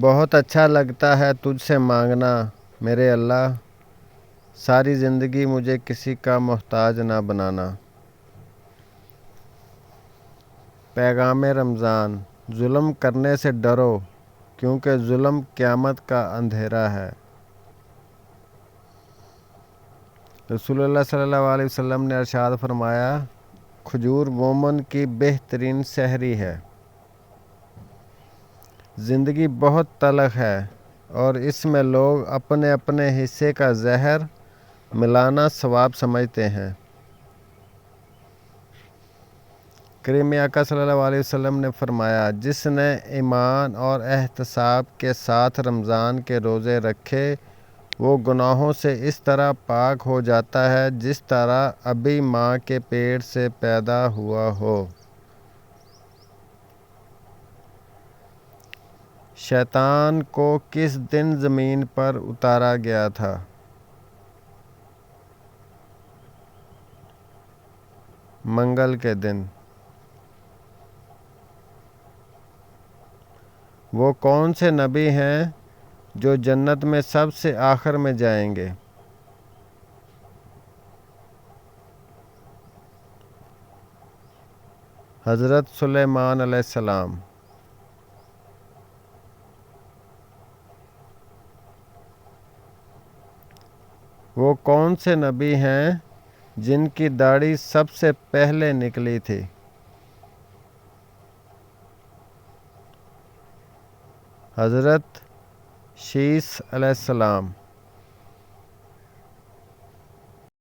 بہت اچھا لگتا ہے تجھ سے مانگنا میرے اللہ، ساری زندگی مجھے کسی کا محتاج نہ بنانا۔ پیغام رمضان: ظلم کرنے سے ڈرو کیونکہ ظلم قیامت کا اندھیرا ہے۔ رسول اللہ صلی اللہ علیہ وسلم نے ارشاد فرمایا، کھجور مومن کی بہترین سحری ہے۔ زندگی بہت تلخ ہے اور اس میں لوگ اپنے اپنے حصے کا زہر ملانا ثواب سمجھتے ہیں۔ کریم آقا صلی اللہ علیہ وسلم نے فرمایا، جس نے ایمان اور احتساب کے ساتھ رمضان کے روزے رکھے وہ گناہوں سے اس طرح پاک ہو جاتا ہے جس طرح ابھی ماں کے پیٹ سے پیدا ہوا ہو۔ شیطان کو کس دن زمین پر اتارا گیا تھا؟ منگل کے دن۔ وہ کون سے نبی ہیں جو جنت میں سب سے آخر میں جائیں گے؟ حضرت سلیمان علیہ السلام۔ وہ کون سے نبی ہیں جن کی داڑھی سب سے پہلے نکلی تھی؟ حضرت شیس علیہ السلام۔